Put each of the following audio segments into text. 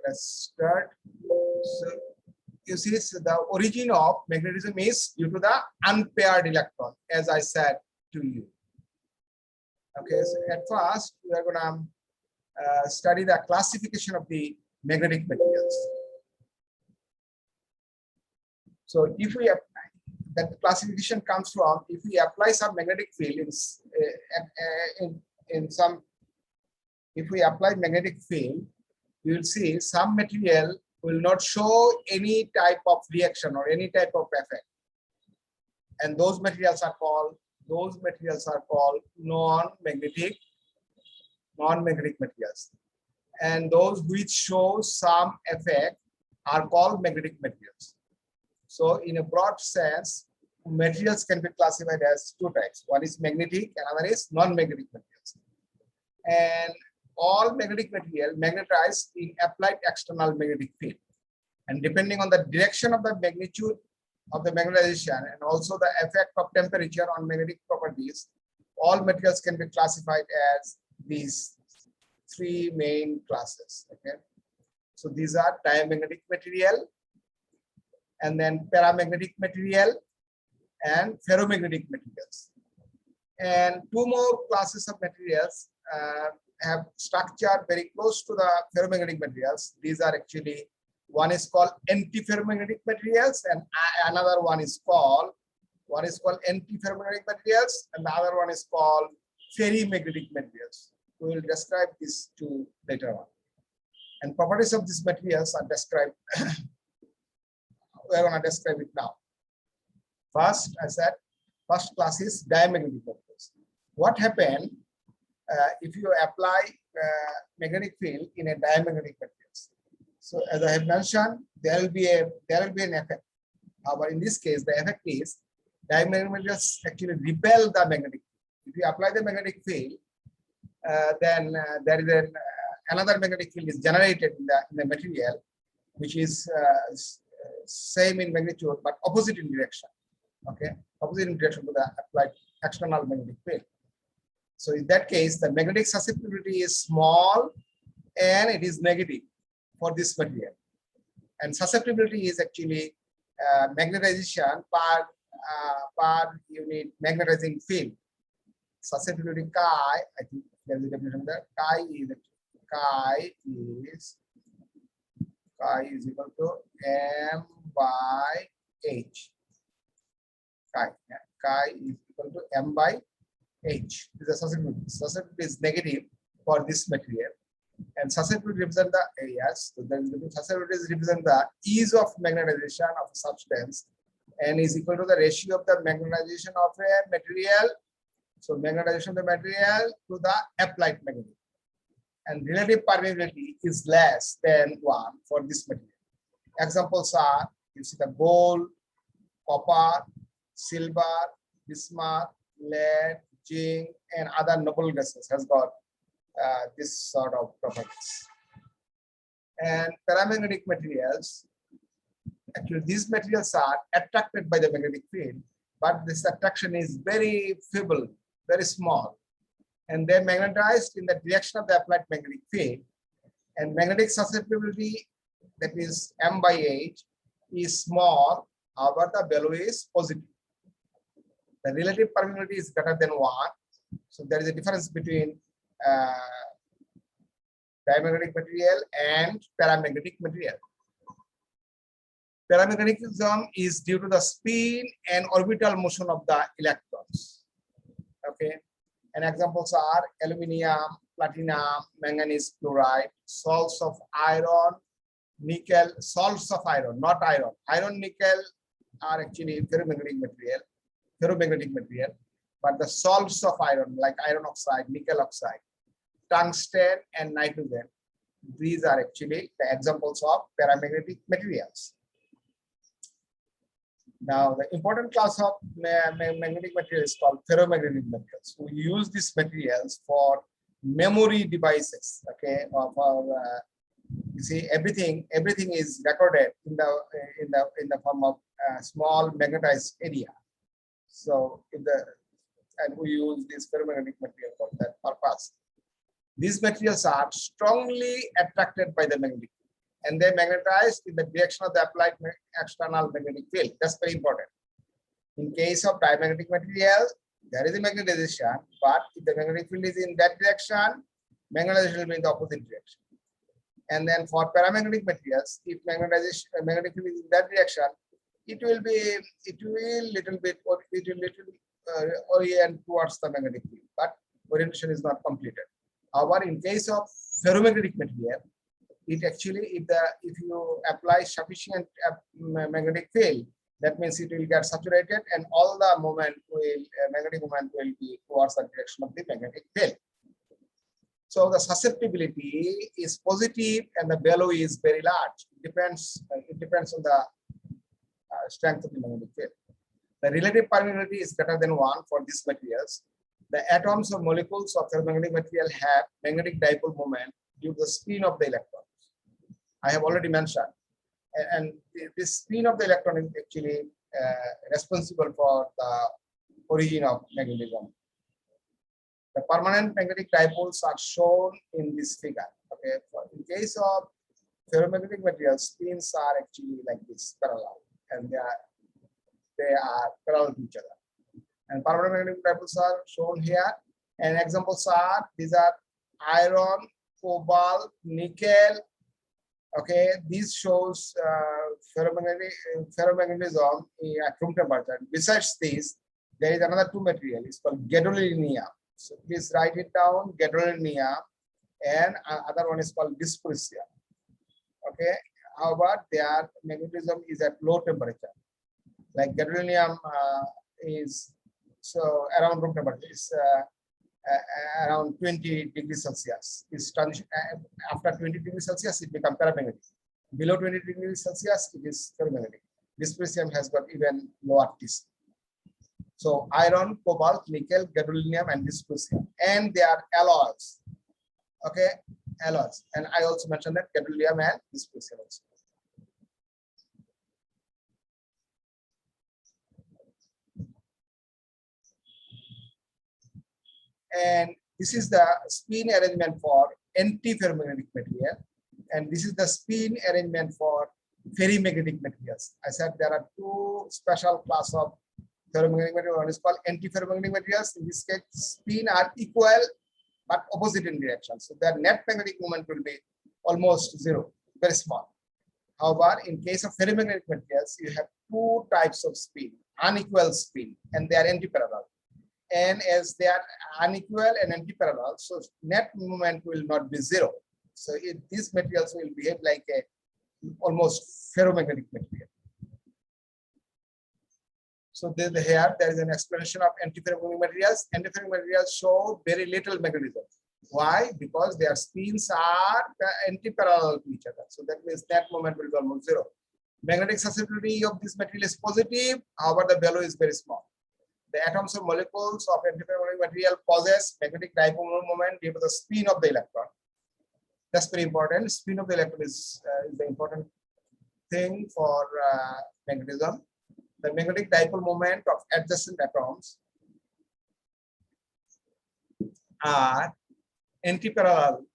let's start. So you see, so the origin of magnetism is due to the unpaired electron, as I said to you. Okay, so at first we are going to study the classification of the magnetic materials. So if we apply, that classification comes from if we apply some magnetic field in some, if we apply magnetic field, you will see some material will not show any type of reaction or any type of effect, and those materials are called non-magnetic materials, and those which show some effect are called magnetic materials. So in a broad sense, materials can be classified as two types. One is magnetic, another is non-magnetic materials. And all magnetic material magnetized in applied external magnetic field. And depending on the direction of the magnitude of the magnetization and also the effect of temperature on magnetic properties, all materials can be classified as these three main classes. Okay, so these are diamagnetic material, and then paramagnetic material, and ferromagnetic materials. And two more classes of materials have structure very close to the ferromagnetic materials. These are actually, one is called antiferromagnetic materials, and another one is called antiferromagnetic materials, and the other one is called ferrimagnetic materials. We will describe these two later on. And properties of these materials are described. We are going to describe it now. First, I said, first class is diamagnetic materials. What happened if you apply magnetic field in a diamagnetic materials? So as I have mentioned, there will be an effect. However, in this case, the effect is diamagnetic materials actually repel the magnetic field. If you apply the magnetic field, then there is another magnetic field is generated in the material, which is same in magnitude but opposite in direction. Okay, opposite in direction to the applied external magnetic field. So in that case, the magnetic susceptibility is small and it is negative for this material. And susceptibility is actually magnetization per unit magnetizing field. Susceptibility chi, I think there is a definition there. Chi is equal to m by h. Chi is equal to m by h. This is susceptibility. Susceptibility is negative for this material, and susceptibility represent the areas. So then susceptibility represent the ease of magnetization of a substance, and is equal to the ratio of the magnetization of a material. So magnetization of the material to the applied magnetic. And relative permeability is less than 1 for this material. Examples are, you see, the gold, copper, silver, bismuth, lead, zinc, and other noble gases has got this sort of properties. And paramagnetic materials, actually these materials are attracted by the magnetic field, but this attraction is very feeble, very small, and they're magnetized in the direction of the applied magnetic field. And magnetic susceptibility, that is m by h, is small, however the value is positive. The relative permeability is greater than 1. So there is a difference between diamagnetic material and paramagnetic material. Paramagnetism is due to the spin and orbital motion of the electrons. Okay, and examples are aluminum, platinum, manganese chloride, salts of iron, nickel, salts of iron, not iron. Iron, nickel are actually ferromagnetic material, but the salts of iron like iron oxide, nickel oxide, tungsten, and nitrogen, these are actually the examples of paramagnetic materials. Now, the important class of magnetic material is called ferromagnetic materials. We use these materials for memory devices. Okay, you see, everything is recorded in the form of small magnetized area. So, and we use this ferromagnetic material for that purpose. These materials are strongly attracted by the magnetic field, and they magnetized in the direction of the applied external magnetic field. That's very important. In case of diamagnetic material, there is a magnetization, but if the magnetic field is in that direction, magnetization will be in the opposite direction. And then for paramagnetic materials, if magnetic field is in that direction, it will orient towards the magnetic field, but orientation is not completed. However, in case of ferromagnetic material, it actually, if you apply sufficient magnetic field, that means it will get saturated, and all the magnetic moment will be towards the direction of the magnetic field. So the susceptibility is positive, and the value is very large. It depends on the strength of the magnetic field. The relative permeability is greater than 1 for these materials. The atoms or molecules of ferromagnetic material have magnetic dipole moment due to the spin of the electrons. I have already mentioned. And this spin of the electron is actually responsible for the origin of magnetism. The permanent magnetic dipoles are shown in this figure. Okay, in case of ferromagnetic materials, spins are actually like this, parallel, and they are parallel to each other. And permanent magnetic dipoles are shown here. And examples are, these are iron, cobalt, nickel. Okay, this shows ferromagnetism at room temperature. Besides this, there is another two material. It's called gadolinium. So please write it down, gadolinium, and other one is called dysprosium. Okay, however, their magnetism is at low temperature. Like gadolinium is so around room temperature is around 20 degrees Celsius. Is transition after 20 degrees Celsius, it becomes paramagnetic. Below 20 degrees Celsius, it is ferromagnetic. Dysprosium has got even lower TC. So iron, cobalt, nickel, gadolinium, and dysprosium, and they are alloys. Okay, alloys. And I also mentioned that gadolinium and dysprosium also. And this is the spin arrangement for anti-ferromagnetic material, and this is the spin arrangement for ferrimagnetic materials. I said there are two special class of ferromagnetic material. One is called anti-ferromagnetic materials. In this case, spin are equal but opposite in direction. So their net magnetic moment will be almost zero, very small. However, in case of ferromagnetic materials, you have two types of spin, unequal spin, and they are anti-parallel. And as they are unequal and anti-parallel, so net moment will not be zero. So these materials will behave like a almost ferromagnetic material. So here there is an explanation of antiferromagnetic materials. Antiferromagnetic materials show very little magnetism. Why? Because their spins are anti-parallel to each other. So that means net moment will be almost zero. Magnetic susceptibility of this material is positive, however, the value is very small. The atoms or molecules of antiferromagnetic material possess magnetic dipole moment due to the spin of the electron. That's very important. Spin of the electron is the important thing for magnetism. The magnetic dipole moment of adjacent atoms are antiparallel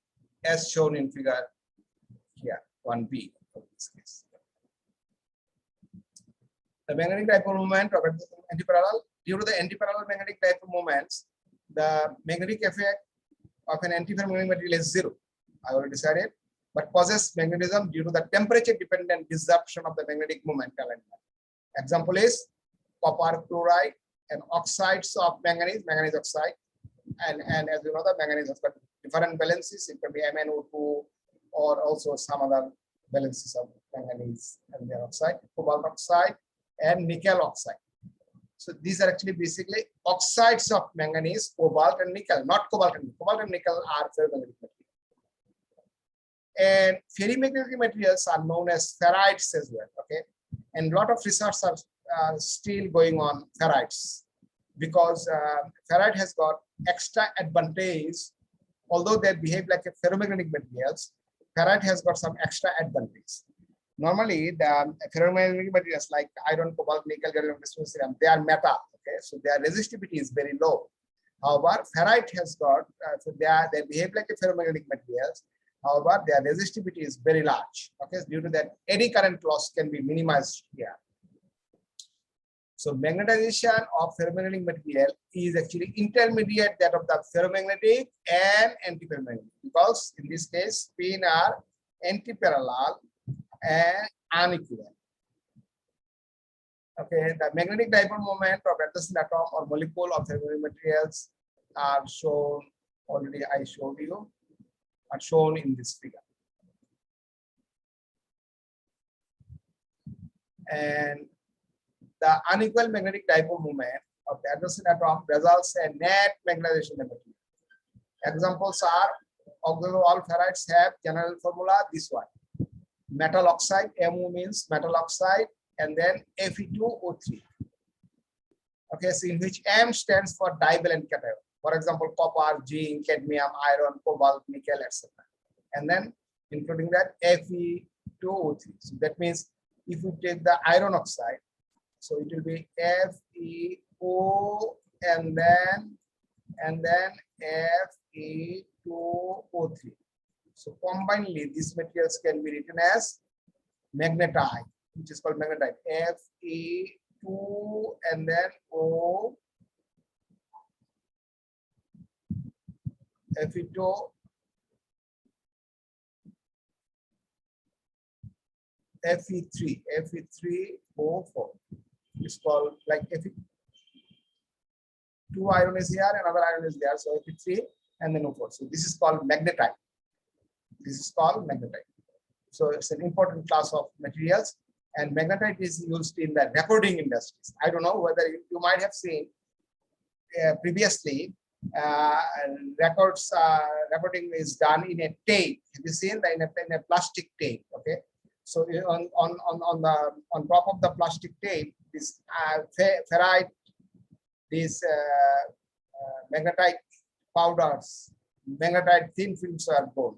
as shown in figure here, 1b of this case. The magnetic dipole moment of antiparallel, due to the antiparallel magnetic dipole moments, the magnetic effect of an antiferromagnetic material is zero. I already said it, but possess magnetism due to the temperature dependent disruption of the magnetic moment alignment. Example is copper chloride and oxides of manganese, manganese oxide, and as you know, the manganese has got different valencies. It can be MnO2 or also some other valencies of manganese and their oxide, cobalt oxide and nickel oxide. So these are actually basically oxides of manganese, cobalt and nickel, not cobalt and nickel. Cobalt and nickel are ferromagnetic materials. And ferrimagnetic materials are known as ferrites as well. Okay, and a lot of research are still going on ferrites, because ferrite has got extra advantage. Although they behave like a ferromagnetic materials, ferrite has got some extra advantage. Normally, the ferromagnetic materials like iron, cobalt, nickel, gadolinium, dysprosium, they are metal. Okay, so their resistivity is very low. However, ferrite has got so they behave like a ferromagnetic materials, However, their resistivity is very large. Okay, due to that, eddy current loss can be minimized here. So magnetization of ferromagnetic material is actually intermediate that of the ferromagnetic and antiferromagnetic, because in this case spin are antiparallel and unequivalent. Okay, the magnetic dipole moment of adjacent atom or molecule of ferromagnetic materials are shown, already I showed you, are shown in this figure. And the unequal magnetic dipole moment of the adjacent atom results in net magnetization of the material. Examples are auxiliary all ferrites have general formula, this one. Metal oxide, Mu means metal oxide, and then Fe2O3. Okay, so in which M stands for divalent cation. For example, copper, zinc, cadmium, iron, cobalt, nickel, etc. And then including that Fe2O3. So that means if we take the iron oxide, so it will be FeO and then Fe2O3. So combinedly, these materials can be written as magnetite, which is called magnetite. Fe2 and then O, Fe2, Fe3, Fe3O4. It's called like Fe2 iron is here, another iron is there, so Fe3 and then O4. So this is called magnetite. This is called magnetite. So it's an important class of materials, and magnetite is used in the recording industries. I don't know whether you might have seen previously recording is done in a tape. Have you seen that in a plastic tape? Okay, so on top of the plastic tape, this ferrite, these magnetite powders, magnetite thin films are born,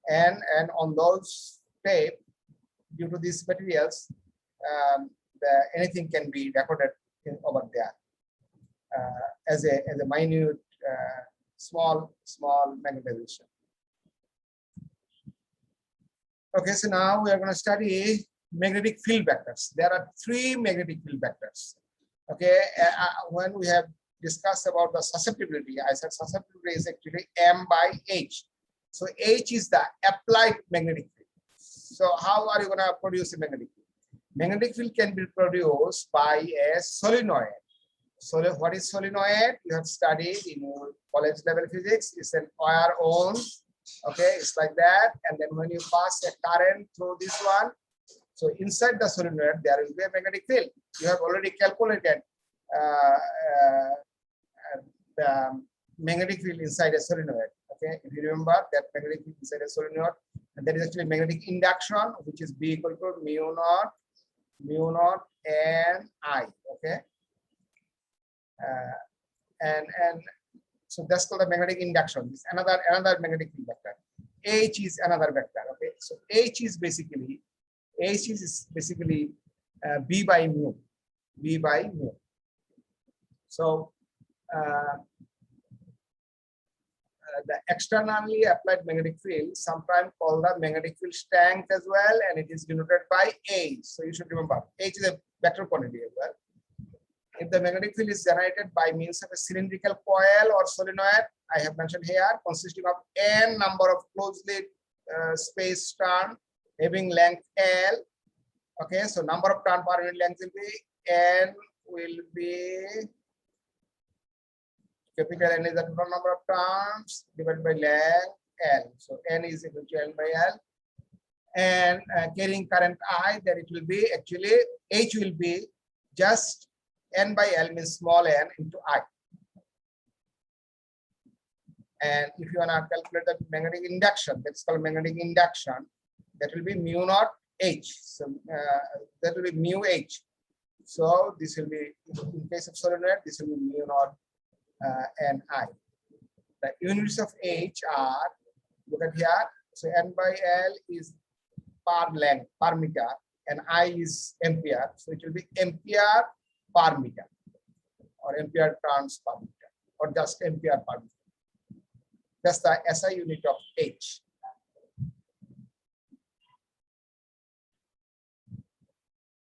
and on those tape, due to these materials, anything can be recorded over there as a minute small magnetization. Okay, so now we are going to study magnetic field vectors. There are 3 magnetic field vectors. Okay, when we have discussed about the susceptibility, I said susceptibility is actually M by H. So H is the applied magnetic field. So how are you going to produce a magnetic field? Magnetic field can be produced by a solenoid. So what is solenoid? You have studied in your college level physics. It's an wire on. Okay, it's like that. And then when you pass a current through this one, so inside the solenoid, there will be a magnetic field. You have already calculated the magnetic field inside a solenoid. Okay, if you remember that magnetic field inside a solenoid, and there is actually magnetic induction, which is B equal to mu naught and I. Okay, and so that's called the magnetic induction. It's another magnetic field vector. H is another vector. Okay, so H is basically B by mu. So the externally applied magnetic field, sometimes called the magnetic field strength as well, and it is denoted by H. So you should remember H is a vector quantity as well. If the magnetic field is generated by means of a cylindrical coil or solenoid, I have mentioned here, consisting of n number of closely spaced turns having length L. Okay, so number of turn per unit length will be N will be capital N is the total number of turns divided by length L. So N is equal to N by L. And carrying current I, then it will be actually H will be just N by L, means small n into I. And if you want to calculate the magnetic induction, that's called magnetic induction, that will be mu naught H. So that will be mu H. So this will be, in case of solenoid, this will be mu naught Ni. The units of H are, look at here, so N by L is per length, per meter, and I is ampere. So it will be ampere per meter, or ampere turns per meter, or just ampere per meter. That's the SI unit of H.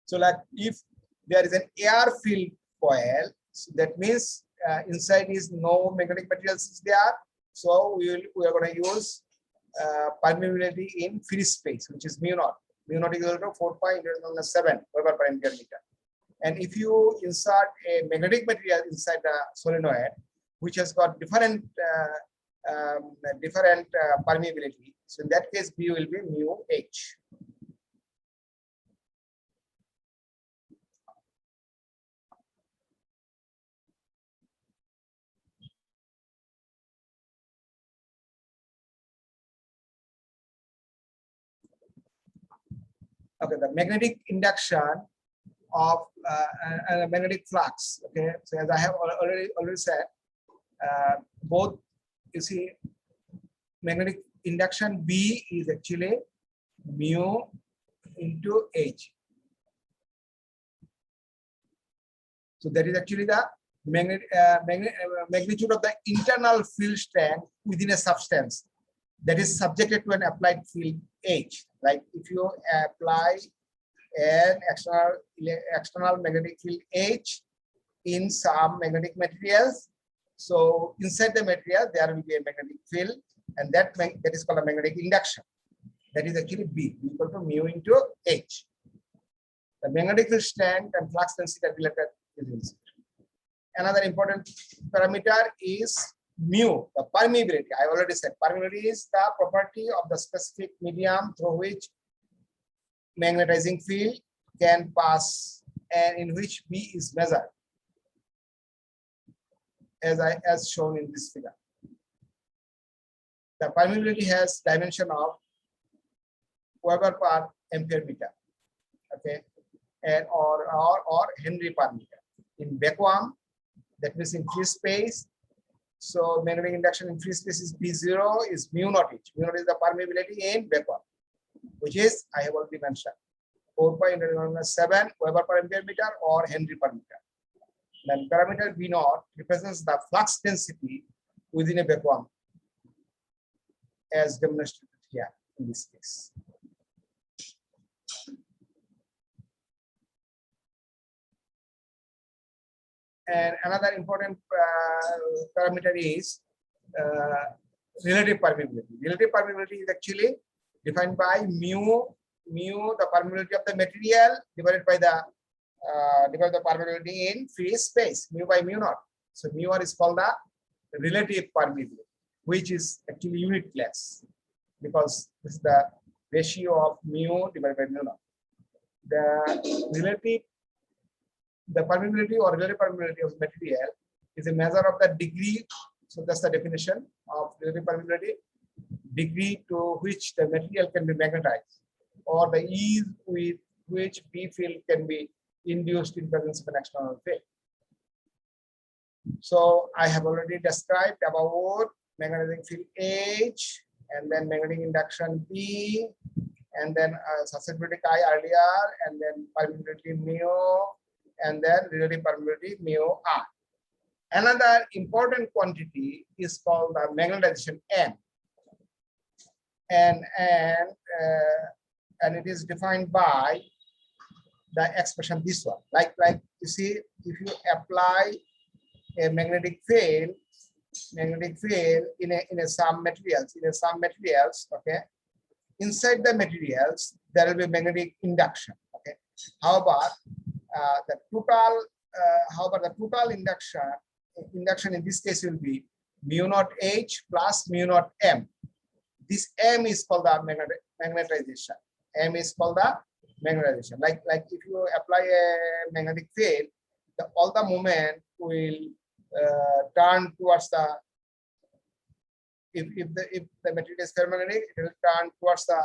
So like if there is an air-filled coil, so that means inside is no magnetic materials is there. So we are going to use permeability in free space, which is mu naught. Mu naught is equal to 4 pi into 7 Weber per ampere meter. And if you insert a magnetic material inside the solenoid, which has got different permeability, so in that case, B will be mu H. Okay, the magnetic induction of a magnetic flux. Okay, so as I have already said, both, you see, magnetic induction B is actually mu into H. So that is actually the magnitude of the internal field strength within a substance that is subjected to an applied field H. Like if you apply an external magnetic field H in some magnetic materials, so inside the material there will be a magnetic field, and that is called a magnetic induction. That is actually B equal to mu into H. The magnetic field strength and flux density are related. Another important parameter is mu, the permeability. I already said permeability is the property of the specific medium through which magnetizing field can pass and in which B is measured, as shown in this figure. The permeability has dimension of Weber per ampere meter, okay, and or Henry per meter. In vacuum, that means in free space, so magnetic induction in free space is B0 is mu naught H. Mu naught is the permeability in vacuum, which is, I have already mentioned, 4 pi into 7 Weber per ampere meter or Henry per meter. Then parameter V naught represents the flux density within a vacuum, as demonstrated here in this case. And another important parameter is relative permeability. Relative permeability is actually defined by mu, the permeability of the material divided by the permeability in free space, mu by mu naught. So mu r is called the relative permeability, which is actually unitless because this is the ratio of mu divided by mu naught. The permeability or relative permeability of material is a measure of the degree. So that's the definition of relative permeability: degree to which the material can be magnetized, or the ease with which B field can be induced in presence of an external field. So I have already described about magnetic field H, and then magnetic induction B, and then susceptibility chi earlier, and then permeability mu, and then relative permeability mu r. Another important quantity is called the magnetization M, and it is defined by the expression this one. Like you see, if you apply a magnetic field in some materials, okay, inside the materials there will be magnetic induction, okay. However, the total induction in this case will be mu naught H plus mu naught M. This M is called the magnetization. M is called the magnetization. Like if you apply a magnetic field, all the moment will turn towards the, if the material is ferromagnetic, it will turn towards the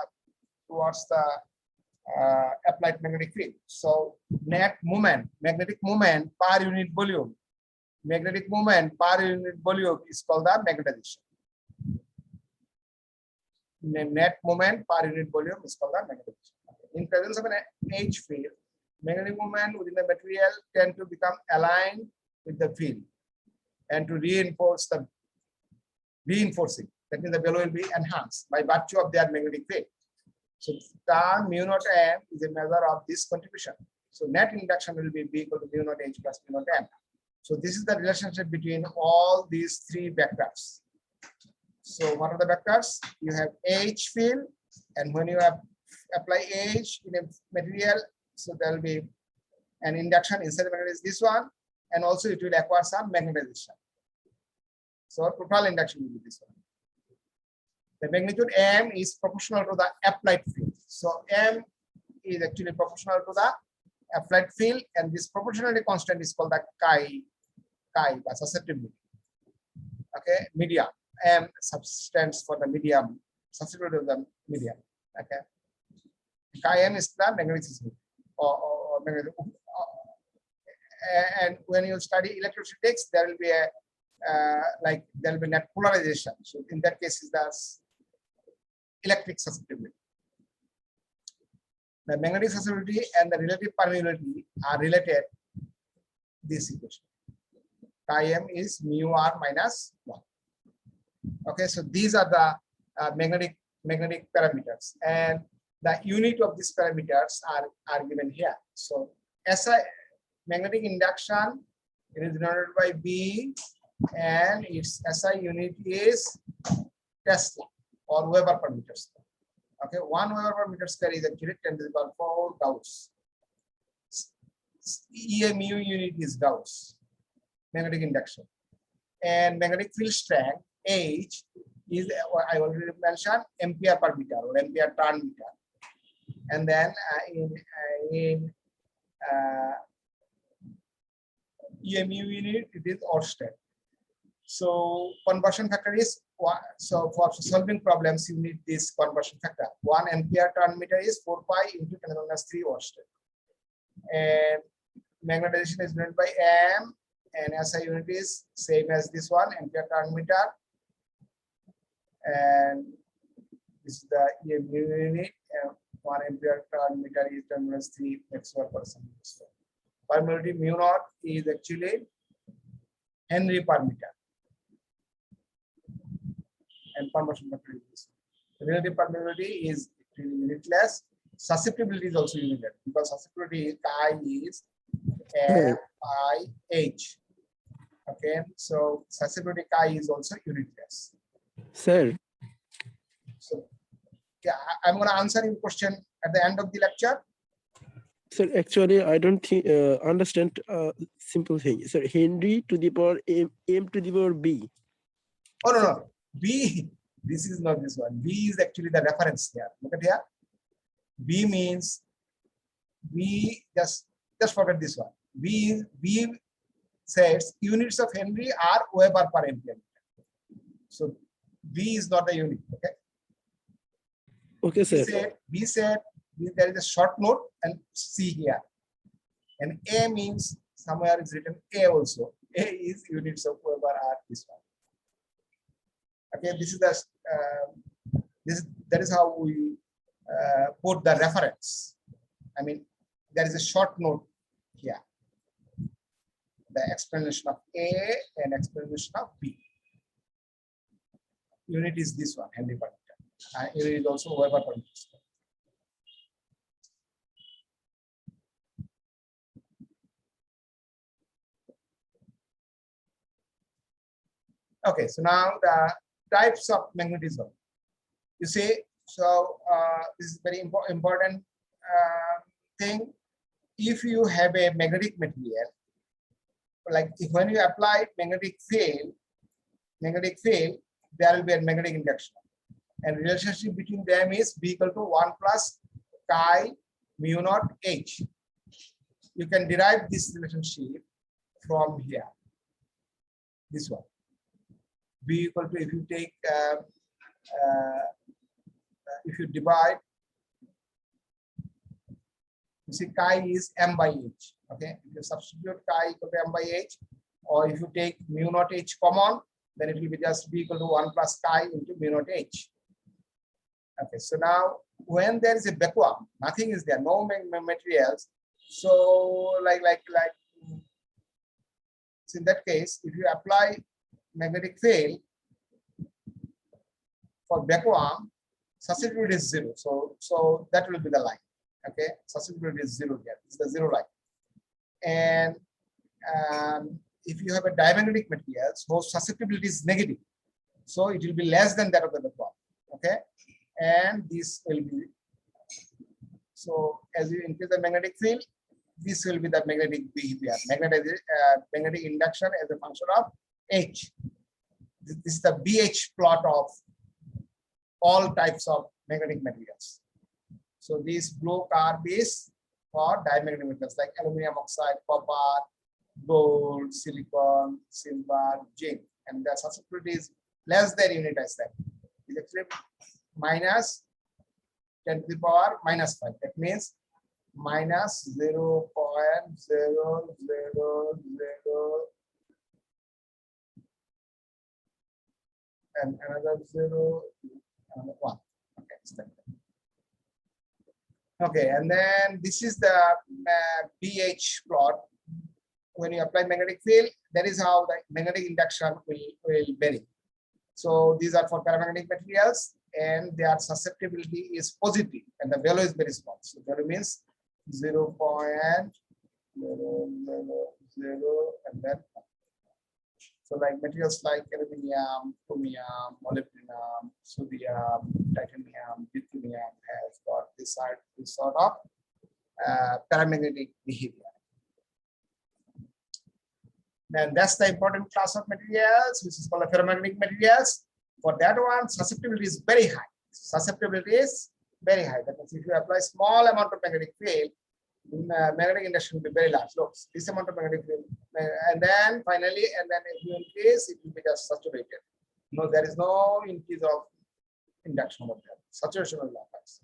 applied magnetic field. So net moment, magnetic moment per unit volume, is called the magnetization. Net moment per unit volume is called the magnetization. In presence of an H field, magnetic moment within the material tend to become aligned with the field and to reinforcing. That means the value will be enhanced by virtue of their magnetic field. So term mu naught M is a measure of this contribution. So net induction will be B equal to mu naught H plus mu naught M. So this is the relationship between all these three vectors. So what are the vectors? You have H field, and when you have apply H in a material, so there will be an induction inside the material is this one, and also it will acquire some magnetization. So total induction will be this one. The magnitude M is proportional to the applied field. So M is actually proportional to the applied field, and this proportionality constant is called the chi, the susceptibility. Okay, medium. M substance for the medium, susceptibility of the medium. Okay, chi M is the magnetism or magnetic. And when you study electrostatics, there will be a there will be net polarization. So in that case, is the electric susceptibility. The magnetic susceptibility and the relative permeability are related. This equation. Chi M is mu r minus 1. Okay, so these are the magnetic parameters, and the unit of these parameters are given here. So SI magnetic induction, it is denoted by B, and its SI unit is Tesla or Weber per meter square. Okay, 1 Weber per meter square is actually 10 to the power 4 Gauss. EMU unit is Gauss, magnetic induction, and magnetic field strength H is, I already mentioned, ampere per meter or ampere turn meter, and then in EMU unit it is Oersted. So conversion factor is one. So for solving problems, you need this conversion factor. 1 ampere turn meter is 4 pi into 10⁻³ Oersted, and magnetization is denoted by M, and SI unit is same as this one, ampere turn meter, and this is the EMU unit. 1 ampere turn meter is 10⁻³ maximum per centimeter. Permeability mu naught is actually Henry per meter, and conversion factor is relative permeability is unitless. Susceptibility is also unitless because susceptibility chi is F/H. Okay, so susceptibility chi is also unitless. Sir. So yeah, I'm going to answer your question at the end of the lecture. Sir, actually, I don't understand simple thing. Sir, Henry to the power M to the power B. Oh, no. B, this is not this one. B is actually the reference here. Look at here. B means, B, just forget this one. B says units of Henry are Weber per ampere. So B is not a unit. Okay. Okay, sir. B said there is a short note and C here, and A means somewhere is written A also. A is units of Weber are this one. Okay, this is the that is how we put the reference. I mean, there is a short note here. The explanation of A and explanation of B. Unit is this one, Henry per meter. Unit is also Weber per meter. Okay, so now the types of magnetism. You see, so this is very important thing. If you have a magnetic material, like when you apply magnetic field, there will be a magnetic induction, and relationship between them is B equal to 1 plus chi mu naught H. You can derive this relationship from here. This one. B equal to, if you take, if you divide, you see chi is M by H. Okay, if you substitute chi equal to M by H, or if you take mu naught H common, then it will be just B equal to 1 plus chi into mu naught H. Okay, so now when there is a vacuum, nothing is there, no materials. So so in that case, if you apply magnetic field for vacuum, susceptibility is 0. So that will be the line. Okay, susceptibility is zero here. This is the zero line. And if you have a diamagnetic material, so susceptibility is negative. So it will be less than that of the bond. Okay, and this will be, so as you increase the magnetic field, this will be the magnetic behavior, magnetic induction as a function of H. This is the BH plot of all types of magnetic materials. So this blue curve is for diamagnetic materials like aluminum oxide, copper, gold, silicon, silver, zinc, and the susceptibility is less than unit Einstein. Is actually minus 10 to the power minus 5. That means minus 0.0000 and another 0, another 1. Okay, okay, and then this is the BH plot. When you apply magnetic field, that is how the magnetic induction will vary. So these are for paramagnetic materials, and their susceptibility is positive, and the value is very small. So value means 0.000 and then. So like materials like aluminum, chromium, molybdenum, sodium, titanium, deuterium has got this sort of paramagnetic behavior. Then that's the important class of materials, which is called ferromagnetic materials. For that one, susceptibility is very high. Susceptibility is very high. That means if you apply small amount of magnetic field, magnetic induction will be very large. Look, this amount of magnetic field, and then finally, and then if you increase, it will be just saturated. No, there is no increase of induction over there. Saturation will not pass.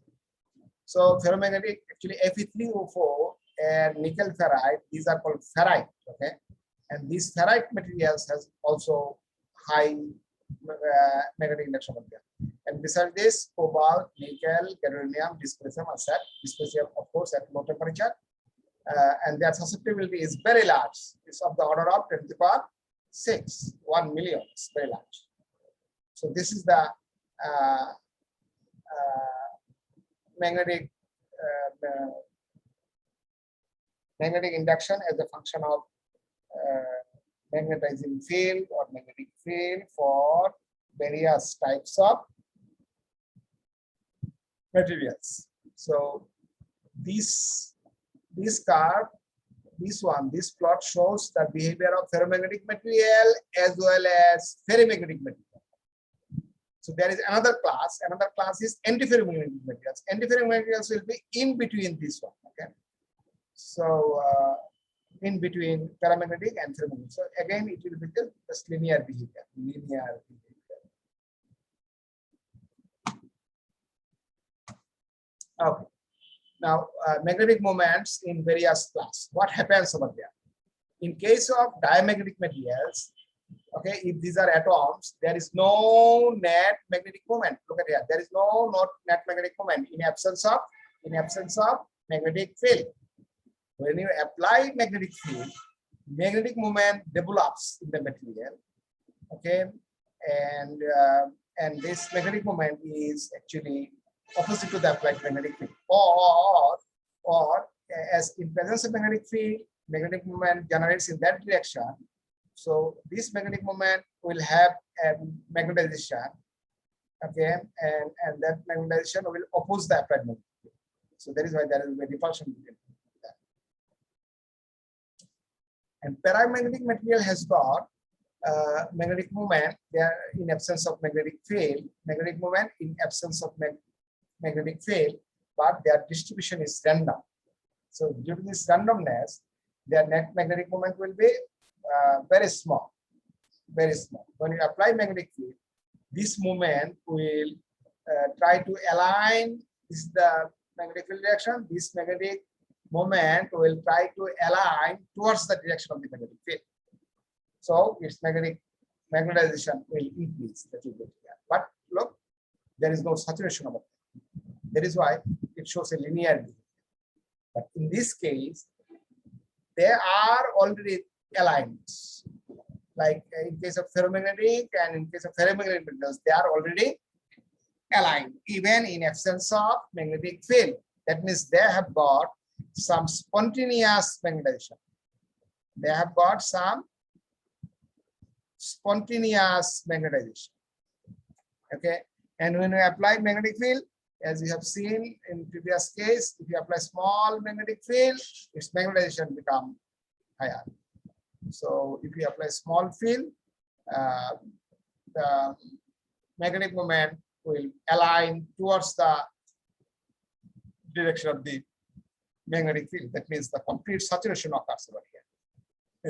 So ferromagnetic, actually Fe3O4 and nickel ferrite, these are called ferrite. Okay, and these ferrite materials has also high magnetic induction over there. And besides this, cobalt, nickel, gadolinium, dysprosium are set. Dysprosium, of course, at low temperature, and their susceptibility is very large. It's of the order of 10 to the power 6, 1 million. It's very large. So this is the magnetic induction as a function of magnetizing field or magnetic field for various types of materials. So this curve, this plot shows the behavior of ferromagnetic material as well as ferrimagnetic material. So there is another class is antiferromagnetic materials. Antiferromagnetic materials will be in between this one. Okay, so in between paramagnetic and ferromagnetic. So again, it will be just linear behavior. Okay. Now, magnetic moments in various class. What happens over there? In case of diamagnetic materials, okay, if these are atoms, there is no net magnetic moment. Look at here. There is no net magnetic moment in absence of magnetic field. When you apply magnetic field, magnetic moment develops in the material. Okay, and this magnetic moment is actually opposite to the applied magnetic field, or as in presence of magnetic field, magnetic moment generates in that direction. So this magnetic moment will have a magnetization, okay, and that magnetization will oppose the applied magnetic field. So that is why there is a repulsion between that. And paramagnetic material has got magnetic moment there in absence of magnetic field, magnetic moment in absence of magnetic field, but their distribution is random. So due to this randomness, their net magnetic moment will be very small, very small. When you apply magnetic field, this moment will try to align. This is the magnetic field direction. This magnetic moment will try to align towards the direction of the magnetic field. So its magnetization will increase. That will be here. But look, there is no saturation of it. That is why it shows a linear behavior. But in this case, they are already aligned. Like in case of ferromagnetic and in case of ferromagnetic materials, they are already aligned, even in absence of magnetic field. That means they have got some spontaneous magnetization. They have got some spontaneous magnetization. Okay, and when we apply magnetic field, as we have seen in previous case, if you apply small magnetic field, its magnetization become higher. So if you apply small field, the magnetic moment will align towards the direction of the magnetic field. That means the complete saturation occurs over here.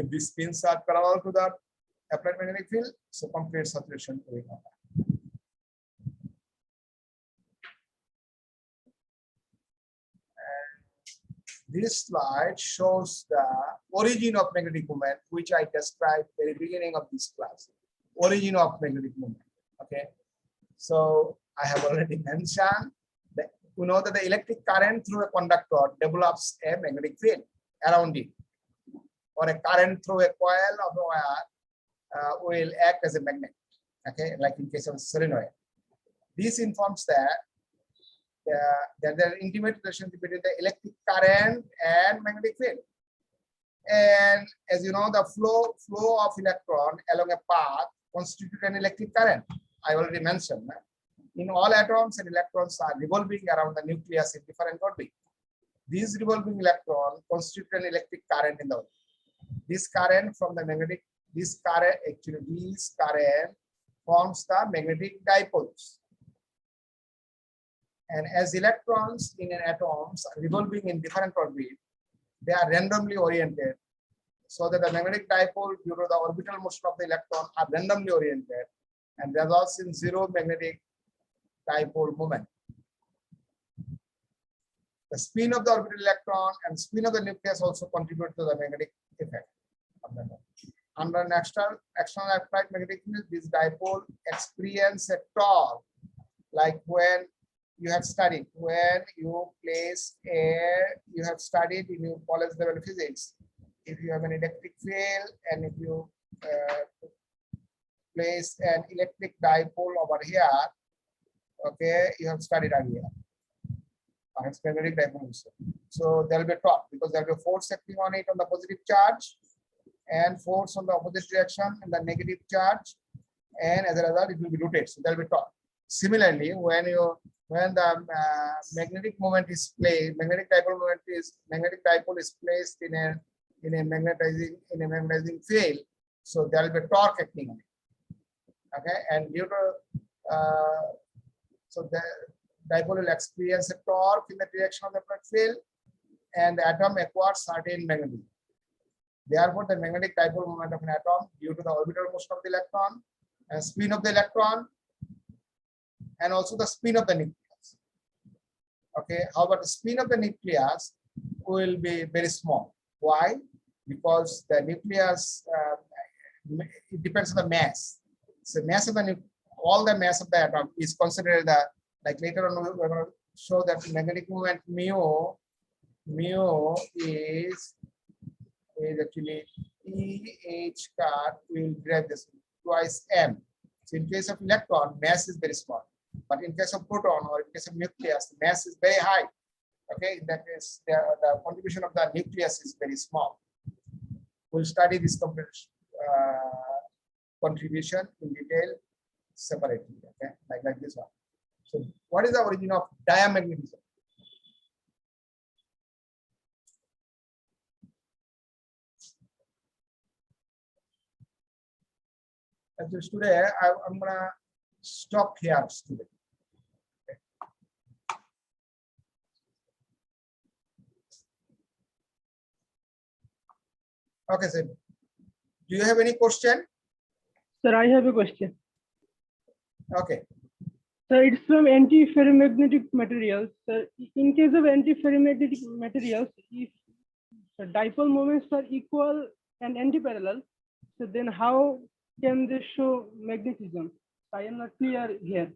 If these pins are parallel to the applied magnetic field, so complete saturation will occur. This slide shows the origin of magnetic moment, which I described at the very beginning of this class. Origin of magnetic moment. Okay, so I have already mentioned that we know that the electric current through a conductor develops a magnetic field around it, or a current through a coil of a wire will act as a magnet. Okay, like in case of solenoid. This informs that there is an intimate relationship between the electric current and magnetic field. And as you know, the flow of electron along a path constitutes an electric current. I already mentioned that. In all atoms and electrons are revolving around the nucleus in different orbit. These revolving electrons constitute an electric current in the orbit. This current from the magnetic, this current forms the magnetic dipoles. And as electrons in an atoms are revolving in different orbit, they are randomly oriented, so that the magnetic dipole due to the orbital motion of the electron are randomly oriented and results in zero magnetic dipole moment. The spin of the orbital electron and spin of the nucleus also contribute to the magnetic effect of the electron. Under an external applied magnetic field, this dipole experience a torque, like when you have studied, when you place you have studied in your college level physics. If you have an electric field and if you place an electric dipole over here, okay, you have studied earlier. Perhaps magnetic dipole also. So there will be a torque because there will be a force acting on it on the positive charge and force on the opposite direction and the negative charge, and as a result, it will be rotated. So there will be torque. Similarly, when the magnetic moment is placed, magnetic dipole is placed in a magnetizing field, so there will be torque acting on it. Okay, and due to so the dipole will experience a torque in the direction of the field, and the atom acquires certain magnetism. Therefore, the magnetic dipole moment of an atom due to the orbital motion of the electron and spin of the electron, and also the spin of the nucleus. Okay, however, the spin of the nucleus will be very small. Why? Because the nucleus, it depends on the mass. So mass of the all the mass of the atom is considered like later on we're going to show that magnetic moment mu is actually EH car will derive this twice m. So in case of electron, mass is very small. But in case of proton or in case of nucleus, the mass is very high. Okay, in that case, the contribution of the nucleus is very small. We'll study this contribution in detail separately. Okay, like this one. So, what is the origin of diamagnetism? Just today, I'm gonna stop here today. Okay, sir. Do you have any question? Sir, I have a question. Okay. Sir, it's from antiferromagnetic materials. Sir, in case of antiferromagnetic materials, if the dipole moments are equal and antiparallel, so then how can they show magnetism? I am not clear here.